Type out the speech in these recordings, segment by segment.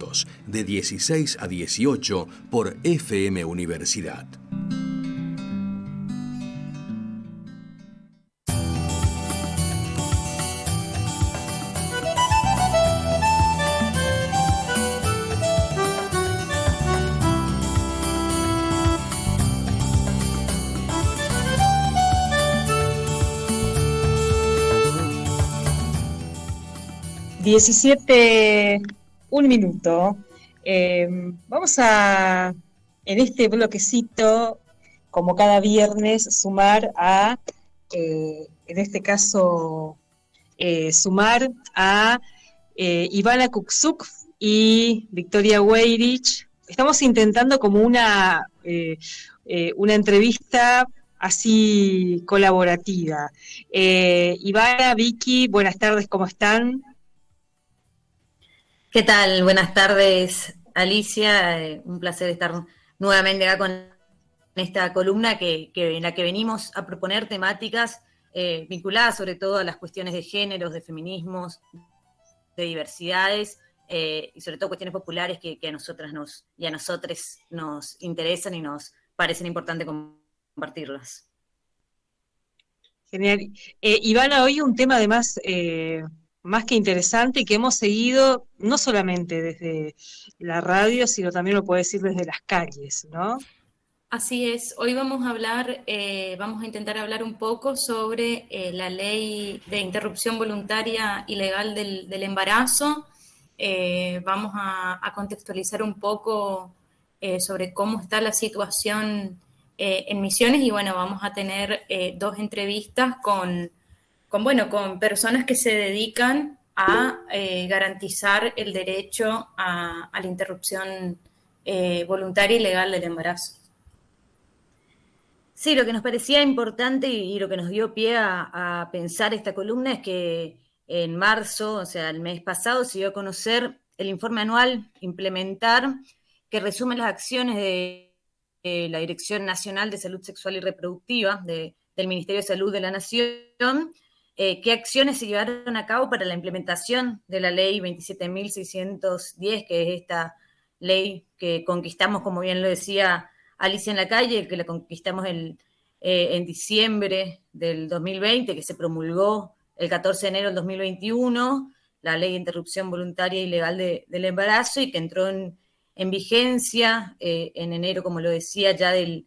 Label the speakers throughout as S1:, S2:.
S1: sábados, de 16 a 18 por FM Universidad.
S2: Un minuto. Vamos a, en este bloquecito, como cada viernes, sumar a, en este caso, sumar a Ivana Kuksuk y Victoria Weirich. Estamos intentando como una entrevista así colaborativa. Ivana, Vicky, buenas tardes, ¿cómo están?
S3: ¿Qué tal? Buenas tardes, Alicia. Un placer estar nuevamente acá con esta columna en la que venimos a proponer temáticas vinculadas sobre todo a las cuestiones de géneros, de feminismos, de diversidades y sobre todo cuestiones populares que a nosotras y a nosotres nos interesan y nos parecen importantes compartirlas.
S2: Genial. Ivana, hoy un tema además más que interesante que hemos seguido no solamente desde la radio, sino también lo puedo decir desde las calles, ¿no?
S4: Así es, hoy vamos a intentar hablar un poco sobre la ley de interrupción voluntaria y legal del embarazo. Vamos a contextualizar un poco sobre cómo está la situación en Misiones y bueno, vamos a tener dos entrevistas con personas que se dedican a garantizar el derecho a la interrupción voluntaria y legal del embarazo.
S3: Sí, lo que nos parecía importante y lo que nos dio pie a pensar esta columna es que en marzo, o sea, el mes pasado, se dio a conocer el informe anual Implementar, que resume las acciones de la Dirección Nacional de Salud Sexual y Reproductiva del Ministerio de Salud de la Nación, qué acciones se llevaron a cabo para la implementación de la ley 27.610, que es esta ley que conquistamos, como bien lo decía Alicia en la calle, que la conquistamos en diciembre del 2020, que se promulgó el 14 de enero del 2021, la ley de interrupción voluntaria y legal del embarazo, y que entró en vigencia en enero, como lo decía, ya del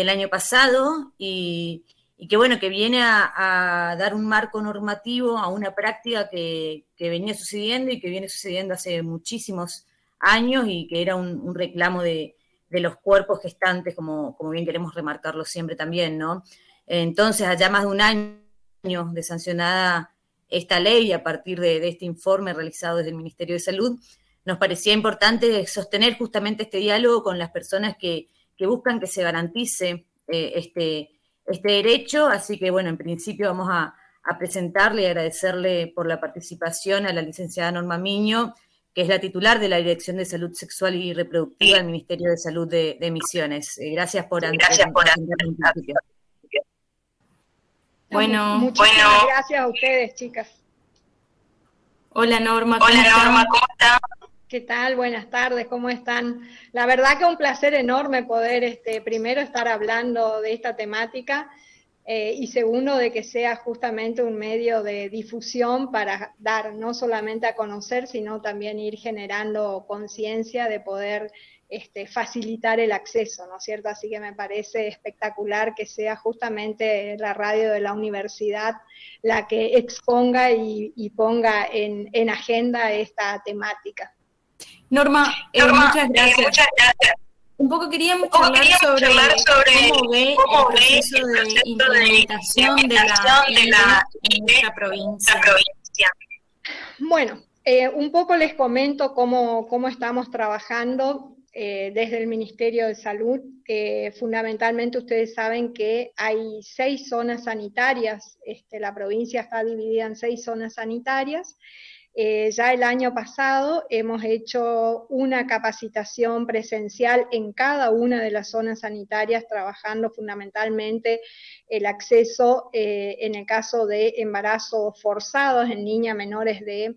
S3: año pasado, y que bueno, que viene a dar un marco normativo a una práctica que venía sucediendo y que viene sucediendo hace muchísimos años y que era un reclamo de los cuerpos gestantes, como bien queremos remarcarlo siempre también, ¿no? Entonces, allá más de un año de sancionada esta ley, a partir de este informe realizado desde el Ministerio de Salud, nos parecía importante sostener justamente este diálogo con las personas que buscan que se garantice este derecho, así que, bueno, en principio vamos a presentarle y agradecerle por la participación a la licenciada Norma Miño, que es la titular de la Dirección de Salud Sexual y Reproductiva del Ministerio de Salud de Misiones. Gracias por
S4: principio.
S5: Bueno, muchísimas gracias a ustedes, chicas.
S4: Hola Norma, ¿cómo está?
S5: ¿Qué tal? Buenas tardes, ¿cómo están? La verdad que un placer enorme poder primero estar hablando de esta temática y segundo de que sea justamente un medio de difusión para dar no solamente a conocer, sino también ir generando conciencia de poder facilitar el acceso, ¿no es cierto? Así que me parece espectacular que sea justamente la radio de la universidad la que exponga y ponga en agenda esta temática.
S4: Norma, muchas gracias. Un poco queríamos charlar sobre cómo ve el proceso de implementación de la ley en nuestra provincia.
S5: Bueno, un poco les comento cómo estamos trabajando desde el Ministerio de Salud. Fundamentalmente ustedes saben que hay 6 zonas sanitarias, la provincia está dividida en 6 zonas sanitarias. Ya el año pasado hemos hecho una capacitación presencial en cada una de las zonas sanitarias, trabajando fundamentalmente el acceso en el caso de embarazos forzados en niñas menores de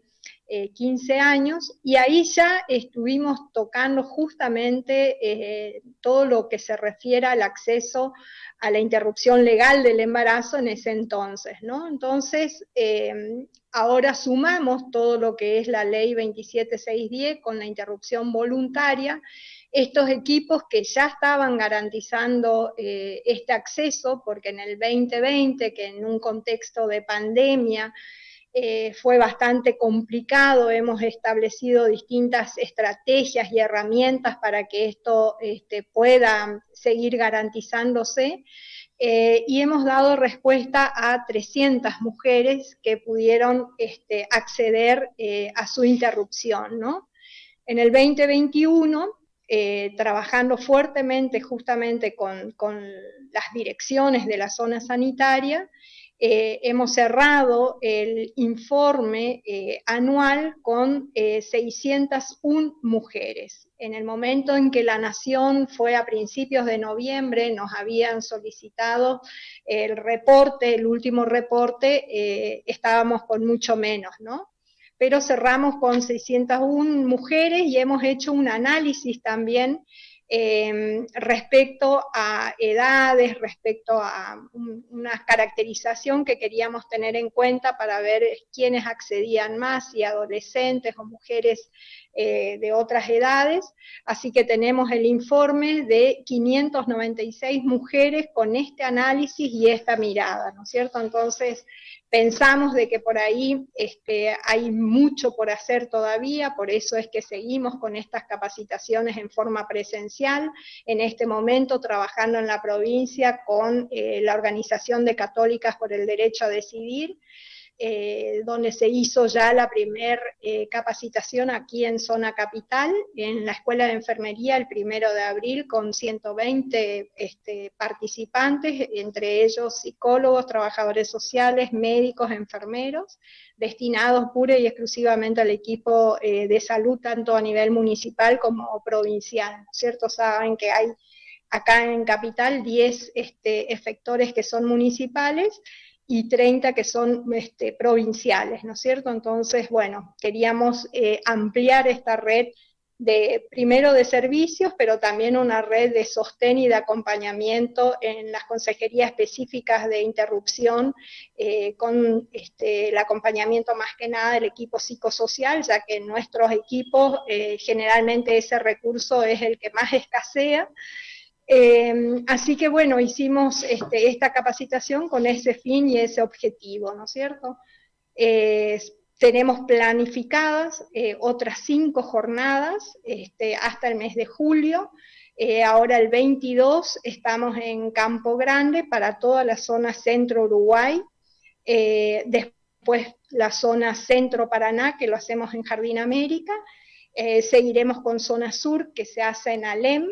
S5: 15 años, y ahí ya estuvimos tocando justamente todo lo que se refiere al acceso a la interrupción legal del embarazo en ese entonces, ¿no? Entonces, ahora sumamos todo lo que es la ley 27610 con la interrupción voluntaria, estos equipos que ya estaban garantizando este acceso, porque en el 2020, que en un contexto de pandemia, fue bastante complicado, hemos establecido distintas estrategias y herramientas para que esto pueda seguir garantizándose, y hemos dado respuesta a 300 mujeres que pudieron acceder a su interrupción, ¿no? En el 2021, trabajando fuertemente justamente con las direcciones de la zona sanitaria, hemos cerrado el informe anual con 601 mujeres. En el momento en que la Nación fue a principios de noviembre, nos habían solicitado el reporte, el último reporte, estábamos con mucho menos, ¿no? Pero cerramos con 601 mujeres y hemos hecho un análisis también respecto a edades, respecto a una caracterización que queríamos tener en cuenta para ver quiénes accedían más, si adolescentes o mujeres de otras edades, así que tenemos el informe de 596 mujeres con este análisis y esta mirada, ¿no es cierto? Entonces, pensamos de que por ahí hay mucho por hacer todavía, por eso es que seguimos con estas capacitaciones en forma presencial, en este momento trabajando en la provincia con la Organización de Católicas por el Derecho a Decidir, donde se hizo ya la primer capacitación aquí en Zona Capital, en la Escuela de Enfermería el 1 de abril, con 120 participantes, entre ellos psicólogos, trabajadores sociales, médicos, enfermeros, destinados pura y exclusivamente al equipo de salud, tanto a nivel municipal como provincial, ¿cierto? Saben que hay acá en Capital 10 efectores que son municipales, y 30 que son provinciales, ¿no es cierto? Entonces, bueno, queríamos ampliar esta red primero de servicios, pero también una red de sostén y de acompañamiento en las consejerías específicas de interrupción, con el acompañamiento más que nada del equipo psicosocial, ya que en nuestros equipos generalmente ese recurso es el que más escasea. Así que bueno, hicimos esta capacitación con ese fin y ese objetivo, ¿no es cierto? Tenemos planificadas otras 5 jornadas hasta el mes de julio. Ahora el 22 estamos en Campo Grande para toda la zona centro Uruguay, después la zona centro Paraná, que lo hacemos en Jardín América, seguiremos con zona sur, que se hace en Alem,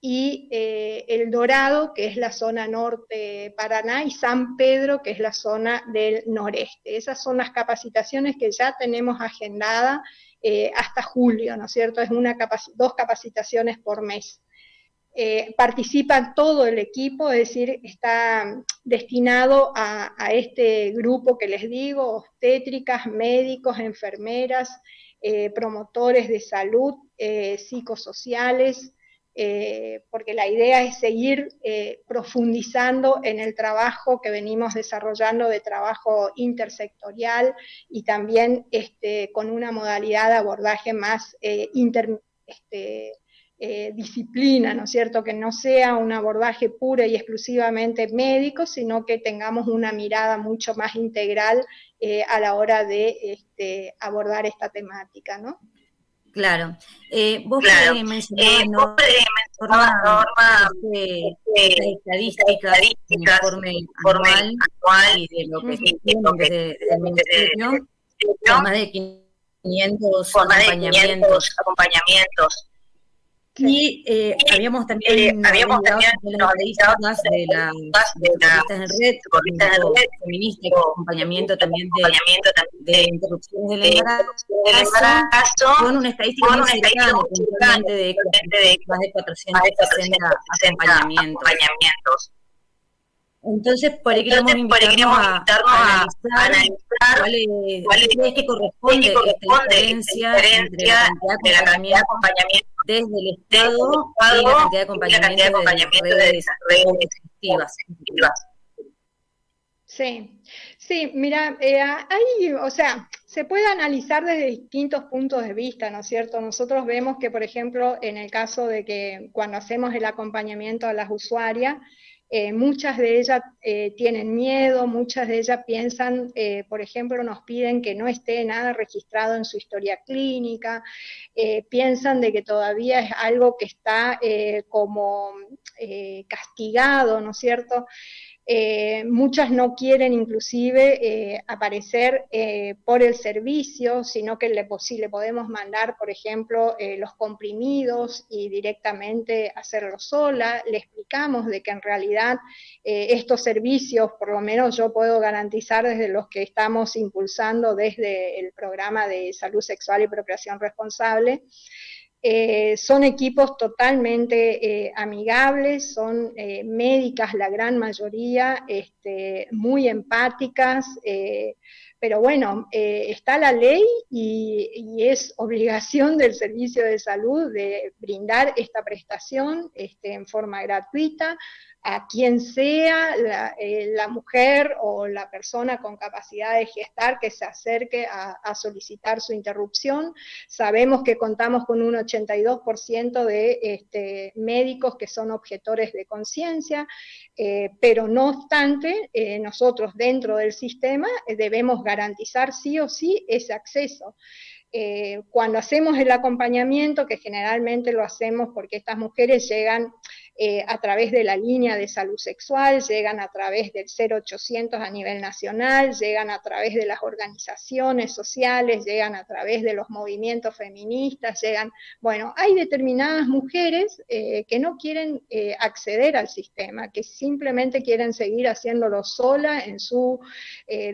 S5: y El Dorado, que es la zona norte Paraná, y San Pedro, que es la zona del noreste. Esas son las capacitaciones que ya tenemos agendadas hasta julio, ¿no es cierto? Es 2 capacitaciones por mes. Participa todo el equipo, es decir, está destinado a este grupo que les digo, obstétricas, médicos, enfermeras, promotores de salud, psicosociales, porque la idea es seguir profundizando en el trabajo que venimos desarrollando de trabajo intersectorial y también con una modalidad de abordaje más disciplina, ¿no es cierto? Que no sea un abordaje puro y exclusivamente médico, sino que tengamos una mirada mucho más integral a la hora de abordar esta temática, ¿no?
S3: Claro. Vos mencionabas Norma, estadísticas, informe anual y de lo que se tiene desde el Ministerio, con más de 500 acompañamientos. Y habíamos también las estadísticas de las deportistas en red, feminista, acompañamiento también de interrupciones del embarazo, con una estadística muy cercana, de más de 460 acompañamientos. Entonces, por ahí queremos invitarnos a analizar cuál es que corresponde esta diferencia entre la cantidad de acompañamiento desde el Estado y la cantidad de acompañamiento de las redes efectivas.
S5: Sí, mira, o sea, se puede analizar desde distintos puntos de vista, ¿no es cierto? Nosotros vemos que, por ejemplo, en el caso de que cuando hacemos el acompañamiento a las usuarias, muchas de ellas tienen miedo, muchas de ellas piensan, por ejemplo, nos piden que no esté nada registrado en su historia clínica, piensan de que todavía es algo que está como castigado, ¿no es cierto? Muchas no quieren inclusive aparecer por el servicio, sino que si le podemos mandar, por ejemplo, los comprimidos y directamente hacerlo sola. Le explicamos de que en realidad estos servicios, por lo menos yo puedo garantizar desde los que estamos impulsando desde el programa de salud sexual y procreación responsable, son equipos totalmente amigables, son médicas la gran mayoría, muy empáticas, pero bueno, está la ley y es obligación del servicio de salud de brindar esta prestación en forma gratuita a quien sea la mujer o la persona con capacidad de gestar que se acerque a solicitar su interrupción. Sabemos que contamos con un 82% de médicos que son objetores de conciencia, pero no obstante, nosotros dentro del sistema debemos garantizar sí o sí ese acceso. Cuando hacemos el acompañamiento, que generalmente lo hacemos porque estas mujeres llegan a través de la línea de salud sexual, llegan a través del 0800 a nivel nacional, llegan a través de las organizaciones sociales, llegan a través de los movimientos feministas, bueno, hay determinadas mujeres que no quieren acceder al sistema, que simplemente quieren seguir haciéndolo sola en su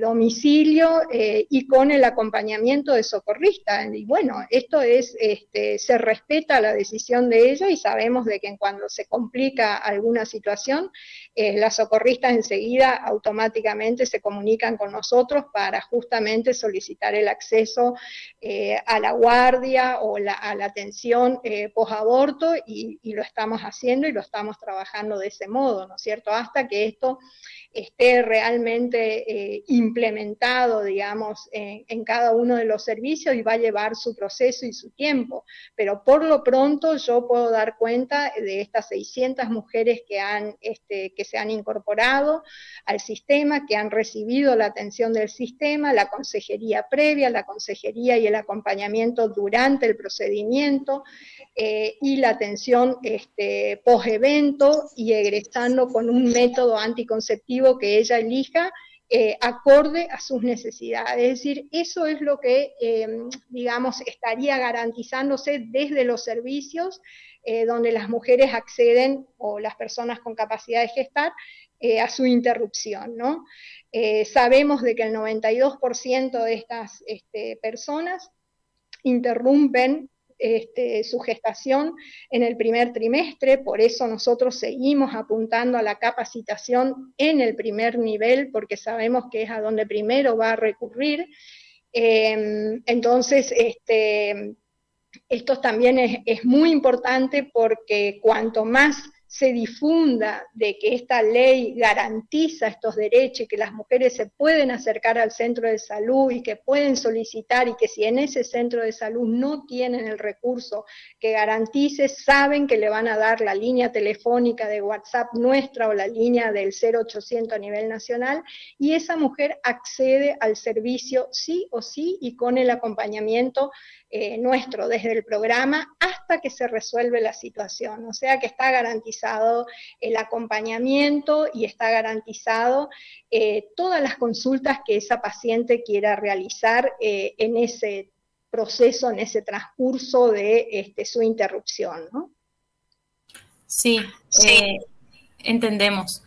S5: domicilio y con el acompañamiento de socorristas. Y bueno, esto se respeta la decisión de ella y sabemos de que cuando se complica alguna situación, las socorristas enseguida automáticamente se comunican con nosotros para justamente solicitar el acceso a la guardia o a la atención posaborto y lo estamos haciendo y lo estamos trabajando de ese modo, ¿no es cierto? Hasta que esto esté realmente implementado, digamos, en cada uno de los servicios y va a llevar su proceso y su tiempo. Pero por lo pronto yo puedo dar cuenta de estas 600 mujeres que se han incorporado al sistema, que han recibido la atención del sistema, la consejería previa, la consejería y el acompañamiento durante el procedimiento, y la atención post-evento y egresando con un método anticonceptivo que ella elija acorde a sus necesidades. Es decir, eso es lo que, digamos, estaría garantizándose desde los servicios donde las mujeres acceden, o las personas con capacidad de gestar, a su interrupción, ¿no? Sabemos de que el 92% de estas personas interrumpen su gestación en el primer trimestre, por eso nosotros seguimos apuntando a la capacitación en el primer nivel, porque sabemos que es a donde primero va a recurrir. Entonces, esto también es muy importante porque cuanto más se difunda de que esta ley garantiza estos derechos y que las mujeres se pueden acercar al centro de salud y que pueden solicitar, y que si en ese centro de salud no tienen el recurso que garantice, saben que le van a dar la línea telefónica de WhatsApp nuestra o la línea del 0800 a nivel nacional, y esa mujer accede al servicio sí o sí y con el acompañamiento nuestro desde el programa hasta que se resuelve la situación. O sea que está garantizado el acompañamiento y está garantizado todas las consultas que esa paciente quiera realizar en ese proceso, en ese transcurso de su interrupción, ¿no?
S4: Sí, entendemos.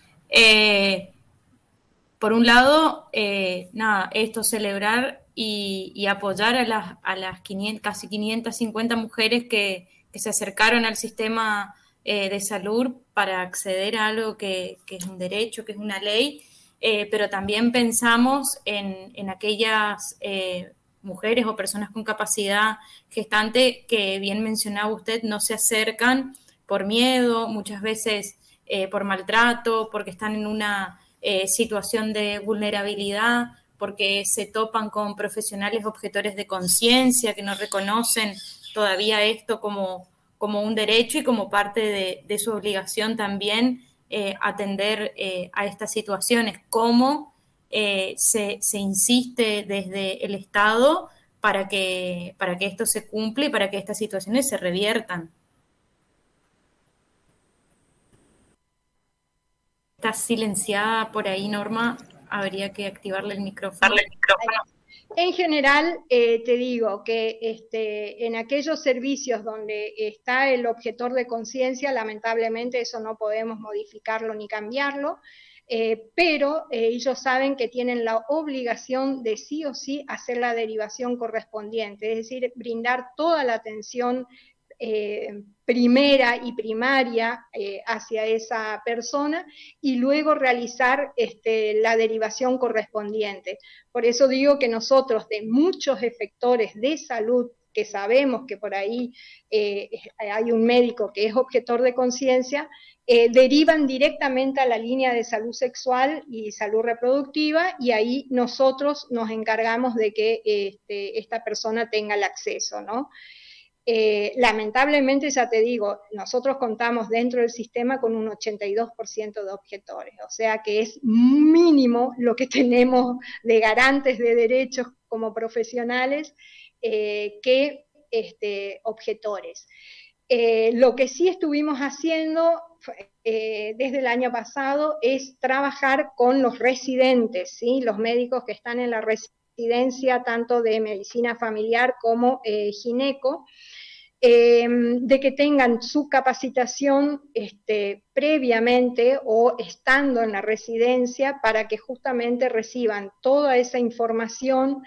S4: Por un lado, esto celebrar y apoyar a las 500, casi 550 mujeres que se acercaron al sistema de salud para acceder a algo que es un derecho, que es una ley, pero también pensamos en aquellas mujeres o personas con capacidad gestante que, bien mencionaba usted, no se acercan por miedo, muchas veces por maltrato, porque están en una situación de vulnerabilidad, porque se topan con profesionales objetores de conciencia que no reconocen todavía esto como un derecho y como parte de su obligación también atender a estas situaciones. ¿Cómo se insiste desde el Estado para que esto se cumpla y para que estas situaciones se reviertan? Está silenciada por ahí, Norma. Habría que activarle el micrófono.
S5: En general, te digo que en aquellos servicios donde está el objetor de conciencia, lamentablemente eso no podemos modificarlo ni cambiarlo, pero ellos saben que tienen la obligación de sí o sí hacer la derivación correspondiente, es decir, brindar toda la atención primera y primaria hacia esa persona y luego realizar la derivación correspondiente. Por eso digo que nosotros, de muchos efectores de salud, que sabemos que por ahí hay un médico que es objetor de conciencia, derivan directamente a la línea de salud sexual y salud reproductiva, y ahí nosotros nos encargamos de que esta persona tenga el acceso, ¿no? Lamentablemente, ya te digo, nosotros contamos dentro del sistema con un 82% de objetores, o sea que es mínimo lo que tenemos de garantes de derechos como profesionales que objetores. Lo que sí estuvimos haciendo desde el año pasado es trabajar con los residentes, ¿sí? Los médicos que están en la residencia tanto de medicina familiar como gineco, de que tengan su capacitación previamente o estando en la residencia para que justamente reciban toda esa información,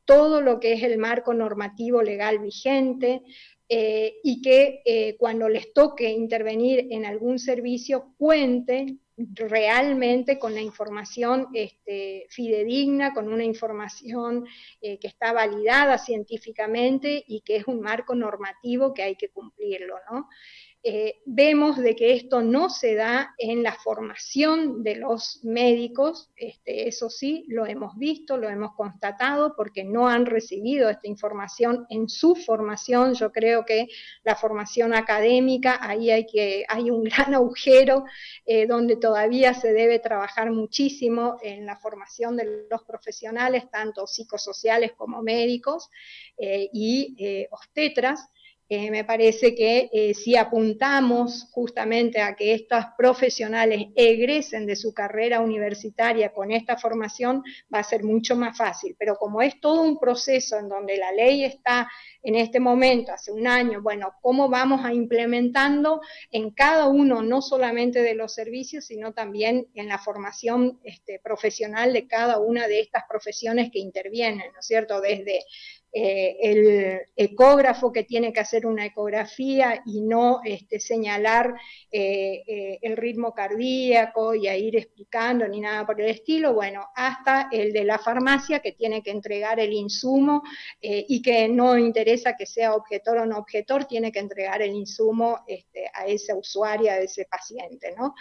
S5: todo lo que es el marco normativo legal vigente, y que cuando les toque intervenir en algún servicio cuenten realmente con la información fidedigna, con una información que está validada científicamente y que es un marco normativo que hay que cumplirlo, ¿no? Vemos de que esto no se da en la formación de los médicos, eso sí, lo hemos visto, lo hemos constatado, porque no han recibido esta información en su formación. Yo creo que la formación académica, ahí hay un gran agujero donde todavía se debe trabajar muchísimo en la formación de los profesionales, tanto psicosociales como médicos y obstetras. Me parece que si apuntamos justamente a que estos profesionales egresen de su carrera universitaria con esta formación, va a ser mucho más fácil. Pero como es todo un proceso en donde la ley está en este momento, hace un año, bueno, ¿cómo vamos a implementando en cada uno, no solamente de los servicios, sino también en la formación profesional de cada una de estas profesiones que intervienen, ¿no es cierto? Desde el ecógrafo que tiene que hacer una ecografía y no señalar el ritmo cardíaco y a ir explicando ni nada por el estilo, bueno, hasta el de la farmacia que tiene que entregar el insumo y que no interesa que sea objetor o no objetor, tiene que entregar el insumo a esa usuaria, a ese paciente, ¿no?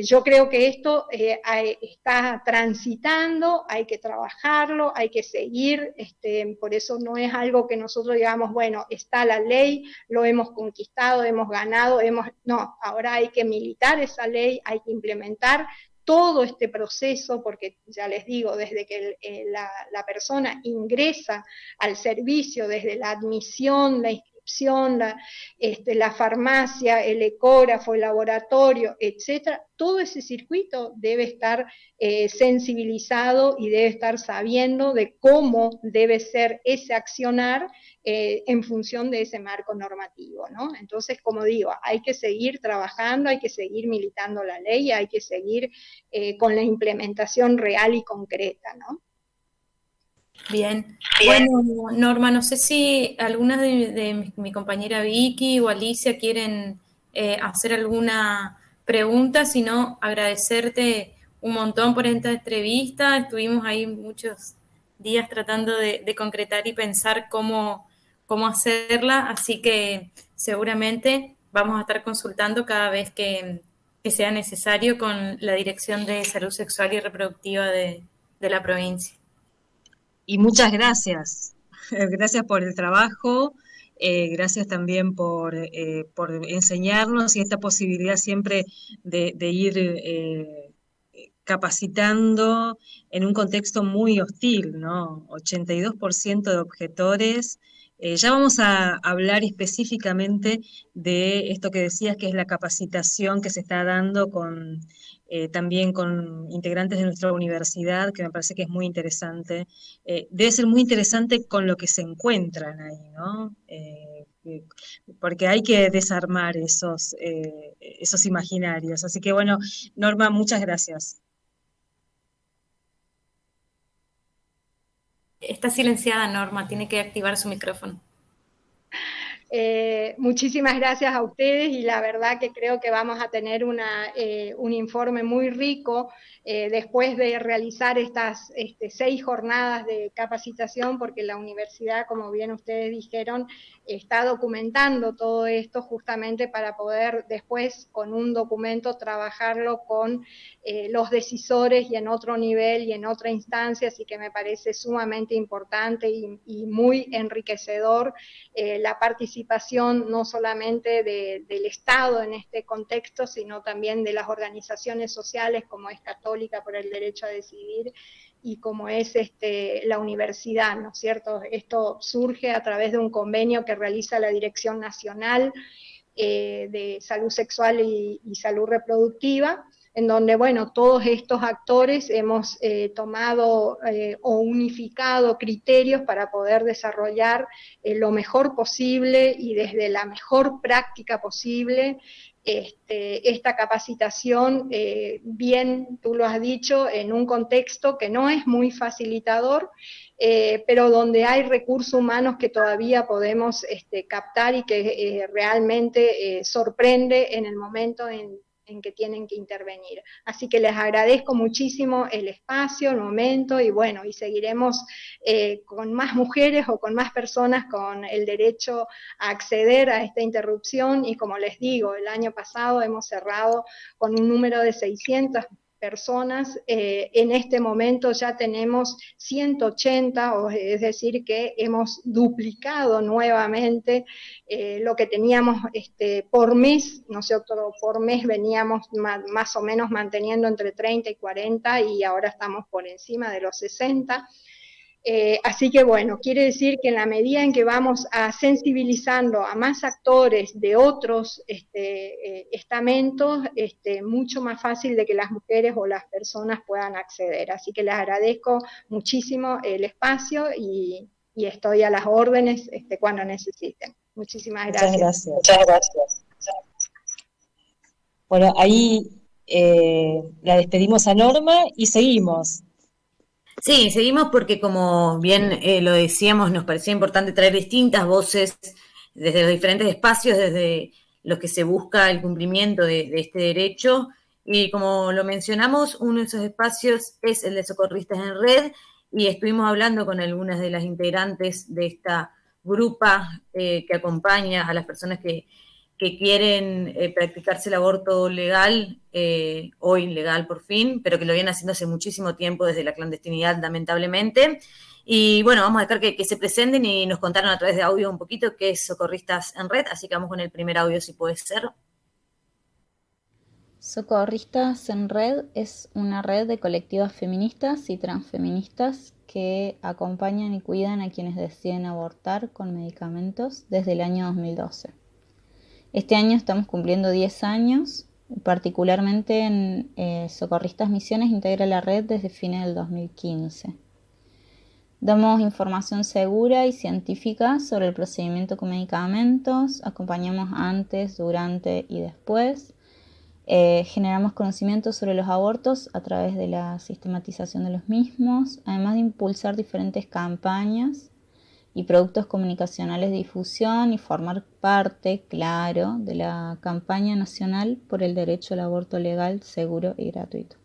S5: Yo creo que esto está transitando, hay que trabajarlo, hay que seguir, por eso no es algo que nosotros digamos, bueno, está la ley, lo hemos conquistado, hemos ganado, no, ahora hay que militar esa ley, hay que implementar todo este proceso, porque ya les digo, desde que la persona ingresa al servicio, desde la admisión, la inscripción, la farmacia, el ecógrafo, el laboratorio, etcétera, todo ese circuito debe estar sensibilizado y debe estar sabiendo de cómo debe ser ese accionar en función de ese marco normativo, ¿no? Entonces, como digo, hay que seguir trabajando, hay que seguir militando la ley, hay que seguir con la implementación real y concreta, ¿no?
S4: Bien. Bueno, Norma, no sé si algunas de mi compañera Vicky o Alicia quieren hacer alguna pregunta, sino agradecerte un montón por esta entrevista. Estuvimos ahí muchos días tratando de concretar y pensar cómo hacerla, así que seguramente vamos a estar consultando cada vez que sea necesario con la Dirección de Salud Sexual y Reproductiva de la provincia.
S2: Y muchas gracias. Gracias por el trabajo, gracias también por enseñarnos y esta posibilidad siempre de ir capacitando en un contexto muy hostil, ¿no? 82% de objetores. Ya vamos a hablar específicamente de esto que decías, que es la capacitación que se está dando también con integrantes de nuestra universidad, que me parece que es muy interesante. Debe ser muy interesante con lo que se encuentran ahí, ¿no? Porque hay que desarmar esos imaginarios. Así que bueno, Norma, muchas gracias.
S4: Está silenciada Norma, tiene que activar su micrófono.
S5: Muchísimas gracias a ustedes y la verdad que creo que vamos a tener un informe muy rico después de realizar estas 6 jornadas de capacitación, porque la universidad, como bien ustedes dijeron, está documentando todo esto justamente para poder después con un documento trabajarlo con los decisores y en otro nivel y en otra instancia, así que me parece sumamente importante y muy enriquecedor la participación no solamente del Estado en este contexto, sino también de las organizaciones sociales como es Católica por el Derecho a Decidir y como es la universidad, ¿no es cierto? Esto surge a través de un convenio que realiza la Dirección Nacional de Salud Sexual y Salud Reproductiva, en donde, bueno, todos estos actores hemos tomado o unificado criterios para poder desarrollar lo mejor posible y desde la mejor práctica posible esta capacitación, bien tú lo has dicho, en un contexto que no es muy facilitador, pero donde hay recursos humanos que todavía podemos captar y que realmente sorprende en el momento en que tienen que intervenir. Así que les agradezco muchísimo el espacio, el momento, y bueno, y seguiremos con más mujeres o con más personas con el derecho a acceder a esta interrupción, y como les digo, el año pasado hemos cerrado con un número de 600 personas, en este momento ya tenemos 180, es decir, que hemos duplicado nuevamente lo que teníamos por mes, nosotros por mes veníamos más o menos manteniendo entre 30 y 40 y ahora estamos por encima de los 60. Así que bueno, quiere decir que en la medida en que vamos sensibilizando a más actores de otros estamentos, mucho más fácil de que las mujeres o las personas puedan acceder. Así que les agradezco muchísimo el espacio y estoy a las órdenes cuando necesiten. Muchísimas gracias.
S2: Muchas gracias. Bueno, ahí la despedimos a Norma y seguimos.
S3: Sí, seguimos porque como bien lo decíamos, nos parecía importante traer distintas voces desde los diferentes espacios, desde los que se busca el cumplimiento de este derecho. Y como lo mencionamos, uno de esos espacios es el de Socorristas en Red, y estuvimos hablando con algunas de las integrantes de esta grupa que acompaña a las personas que quieren practicarse el aborto legal, o ilegal por fin, pero que lo vienen haciendo hace muchísimo tiempo desde la clandestinidad, lamentablemente. Y bueno, vamos a dejar que se presenten y nos contaron a través de audio un poquito qué es Socorristas en Red, así que vamos con el primer audio, si puede ser.
S6: Socorristas en Red es una red de colectivas feministas y transfeministas que acompañan y cuidan a quienes deciden abortar con medicamentos desde el año 2012. Este año estamos cumpliendo 10 años, particularmente en Socorristas Misiones integra la red desde fines del 2015. Damos información segura y científica sobre el procedimiento con medicamentos, acompañamos antes, durante y después. Generamos conocimiento sobre los abortos a través de la sistematización de los mismos, además de impulsar diferentes campañas y productos comunicacionales de difusión y formar parte, claro, de la campaña nacional por el derecho al aborto legal, seguro y gratuito.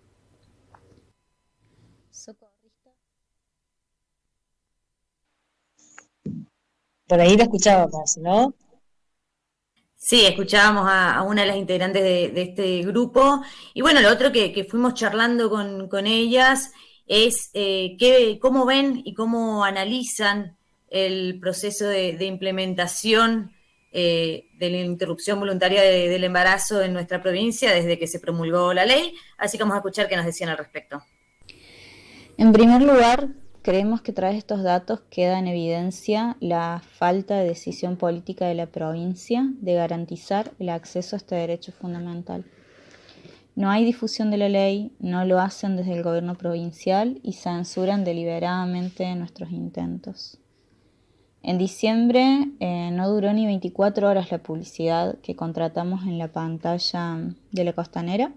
S2: Por ahí la escuchábamos, ¿no?
S3: Sí, escuchábamos a una de las integrantes de este grupo. Y bueno, lo otro que fuimos charlando con ellas es cómo ven y cómo analizan el proceso de implementación de la interrupción voluntaria del embarazo en nuestra provincia desde que se promulgó la ley. Así que vamos a escuchar qué nos decían al respecto.
S6: En primer lugar, creemos que tras estos datos queda en evidencia la falta de decisión política de la provincia de garantizar el acceso a este derecho fundamental. No hay difusión de la ley, no lo hacen desde el gobierno provincial y censuran deliberadamente nuestros intentos. En diciembre no duró ni 24 horas la publicidad que contratamos en la pantalla de La Costanera.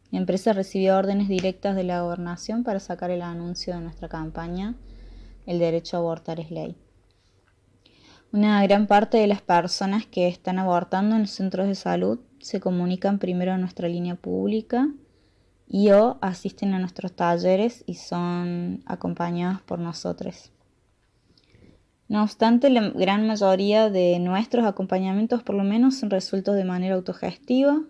S6: La empresa recibió órdenes directas de la gobernación para sacar el anuncio de nuestra campaña El derecho a abortar es ley. Una gran parte de las personas que están abortando en los centros de salud se comunican primero a nuestra línea pública y o asisten a nuestros talleres y son acompañados por nosotros. No obstante, la gran mayoría de nuestros acompañamientos por lo menos son resueltos de manera autogestiva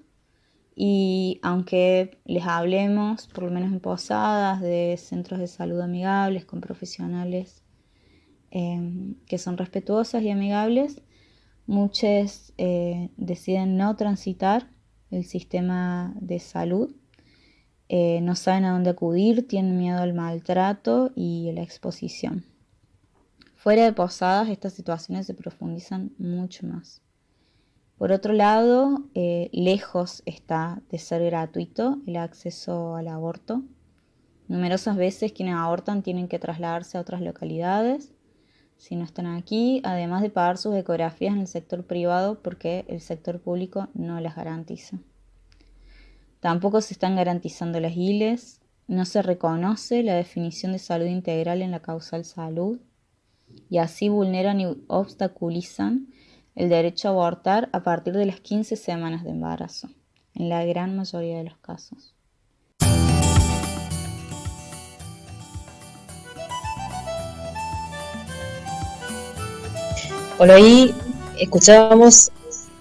S6: y aunque les hablemos, por lo menos en posadas, de centros de salud amigables con profesionales que son respetuosas y amigables, muchos deciden no transitar el sistema de salud, no saben a dónde acudir, tienen miedo al maltrato y a la exposición. Fuera de posadas, estas situaciones se profundizan mucho más. Por otro lado, lejos está de ser gratuito el acceso al aborto. Numerosas veces quienes abortan tienen que trasladarse a otras localidades si no están aquí, además de pagar sus ecografías en el sector privado porque el sector público no las garantiza. Tampoco se están garantizando las ILES, no se reconoce la definición de salud integral en la causal salud y así vulneran y obstaculizan el derecho a abortar a partir de las 15 semanas de embarazo, en la gran mayoría de los casos.
S2: Por ahí escuchábamos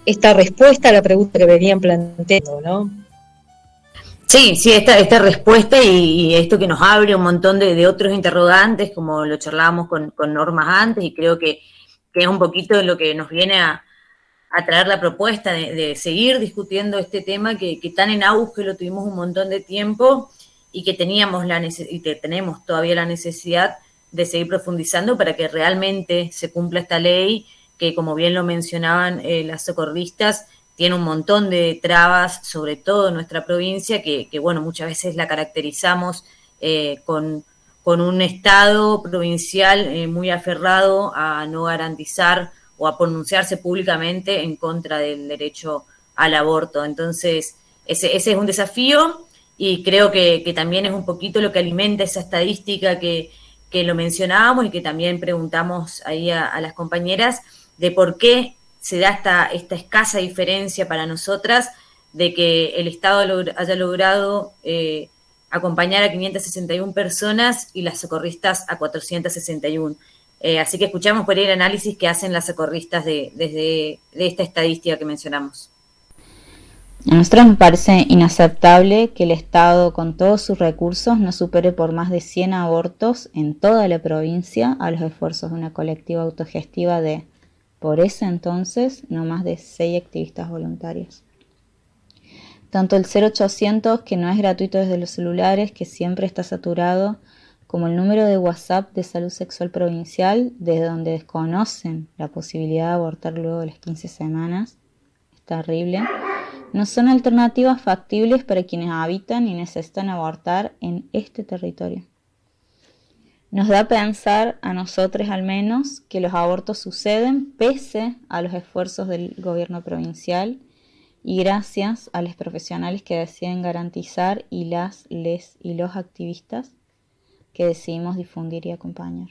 S2: esta respuesta a la pregunta que venían planteando, ¿no?
S3: Sí, esta respuesta y esto que nos abre un montón de otros interrogantes, como lo charlábamos con Normas antes, y creo que es un poquito lo que nos viene a traer la propuesta de seguir discutiendo este tema que tan en auge lo tuvimos un montón de tiempo y que tenemos todavía la necesidad de seguir profundizando para que realmente se cumpla esta ley, que como bien lo mencionaban las socorristas, tiene un montón de trabas, sobre todo en nuestra provincia, que bueno, muchas veces la caracterizamos con un Estado provincial muy aferrado a no garantizar o a pronunciarse públicamente en contra del derecho al aborto. Entonces, ese es un desafío y creo que también es un poquito lo que alimenta esa estadística que lo mencionábamos y que también preguntamos ahí a las compañeras de por qué se da esta escasa diferencia para nosotras de que el Estado haya logrado acompañar a 561 personas y las socorristas a 461. Así que escuchamos por ahí el análisis que hacen las socorristas de esta estadística que mencionamos.
S6: A nosotros nos parece inaceptable que el Estado, con todos sus recursos, no supere por más de 100 abortos en toda la provincia a los esfuerzos de una colectiva autogestiva de, por ese entonces, no más de 6 activistas voluntarios. Tanto el 0800, que no es gratuito desde los celulares, que siempre está saturado, como el número de WhatsApp de Salud Sexual Provincial, desde donde desconocen la posibilidad de abortar luego de las 15 semanas, es terrible. No son alternativas factibles para quienes habitan y necesitan abortar en este territorio. Nos da a pensar, a nosotros al menos, que los abortos suceden pese a los esfuerzos del gobierno provincial y gracias a los profesionales que deciden garantizar y les y los activistas que decidimos difundir y acompañar.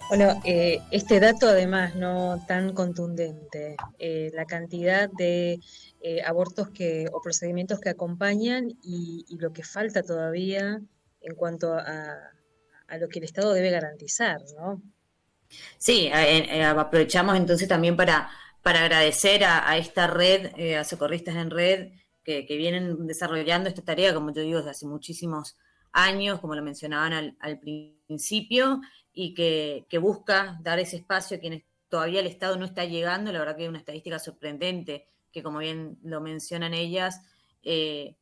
S2: Bueno, este dato además no tan contundente, la cantidad de abortos o procedimientos que acompañan y lo que falta todavía en cuanto a lo que el Estado debe garantizar, ¿no?
S3: Sí, aprovechamos entonces también para agradecer a esta red, a Socorristas en Red, que vienen desarrollando esta tarea, como yo digo, desde hace muchísimos años, como lo mencionaban al principio, y que busca dar ese espacio a quienes todavía el Estado no está llegando. La verdad que hay una estadística sorprendente, que como bien lo mencionan ellas, el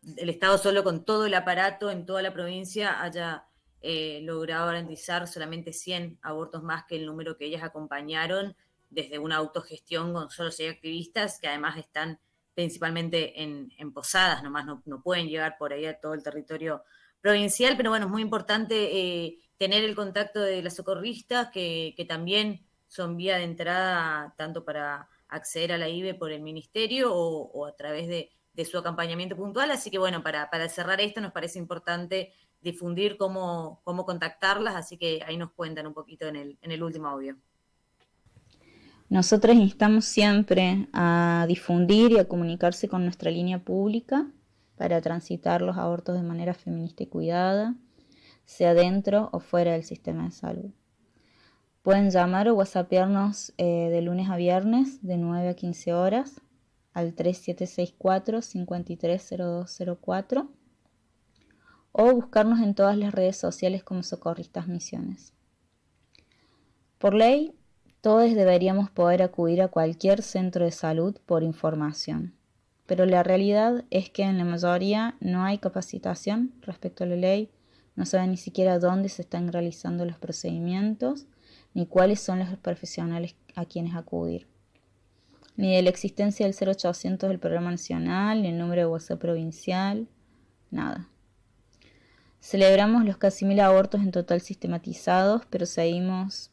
S3: Estado solo con todo el aparato en toda la provincia haya logrado garantizar solamente 100 abortos más que el número que ellas acompañaron desde una autogestión con solo 6 activistas, que además están principalmente en Posadas, nomás no pueden llegar por ahí a todo el territorio provincial, pero bueno, es muy importante tener el contacto de las socorristas, que también son vía de entrada tanto para acceder a la IVE por el ministerio o a través de su acompañamiento puntual. Así que bueno, para cerrar esto nos parece importante difundir cómo contactarlas, así que ahí nos cuentan un poquito en el último audio.
S6: Nosotros instamos siempre a difundir y a comunicarse con nuestra línea pública para transitar los abortos de manera feminista y cuidada, sea dentro o fuera del sistema de salud. Pueden llamar o whatsappearnos de lunes a viernes de 9 a 15 horas al 3764-530204 o buscarnos en todas las redes sociales como Socorristas Misiones. Por ley, todos deberíamos poder acudir a cualquier centro de salud por información, pero la realidad es que en la mayoría no hay capacitación respecto a la ley, no saben ni siquiera dónde se están realizando los procedimientos, ni cuáles son los profesionales a quienes acudir, ni de la existencia del 0800 del Programa Nacional, ni el número de WhatsApp provincial, nada. Celebramos los casi 1000 abortos en total sistematizados, pero seguimos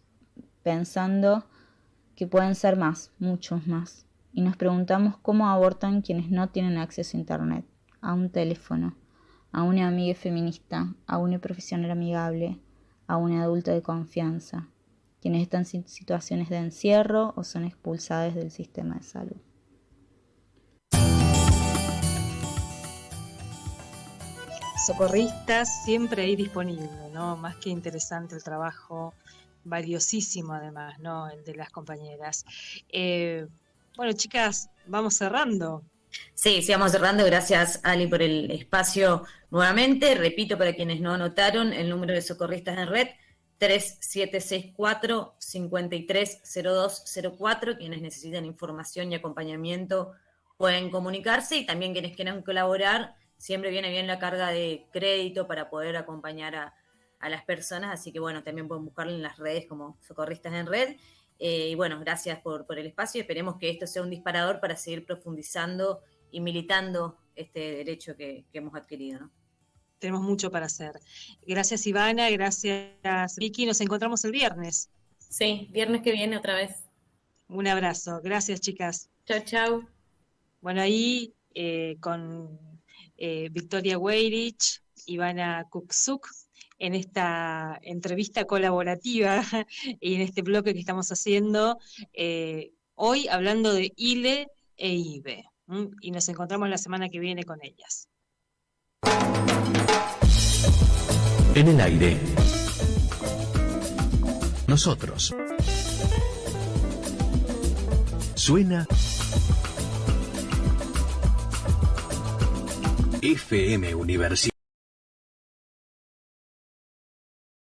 S6: pensando que pueden ser más, muchos más. Y nos preguntamos cómo abortan quienes no tienen acceso a internet, a un teléfono, a una amiga feminista, a una profesional amigable, a una adulta de confianza, quienes están en situaciones de encierro o son expulsadas del sistema de salud.
S2: Socorristas siempre ahí disponible, ¿no? Más que interesante el trabajo, valiosísimo además, ¿no? El de las compañeras. Bueno, chicas, vamos cerrando.
S3: Sí, vamos cerrando. Gracias, Ali, por el espacio nuevamente. Repito, para quienes no anotaron, el número de Socorristas en Red, 3764-530204. Quienes necesitan información y acompañamiento pueden comunicarse, y también quienes quieran colaborar, siempre viene bien la carga de crédito para poder acompañar a las personas, así que bueno, también pueden buscarlo en las redes como Socorristas en Red. Y bueno, gracias por el espacio. Esperemos que esto sea un disparador para seguir profundizando y militando este derecho que hemos adquirido, ¿no?
S2: Tenemos mucho para hacer. Gracias, Ivana, gracias, Vicky. Nos encontramos el viernes.
S4: Sí, viernes que viene otra vez.
S2: Un abrazo. Gracias, chicas.
S4: Chau, chau.
S2: Bueno, ahí con Victoria Weirich, Ivana Kuksuk, en esta entrevista colaborativa y en este bloque que estamos haciendo hoy, hablando de ILE e IVE. Y nos encontramos la semana que viene con ellas.
S1: En el aire. Nosotros. Suena FM Universidad.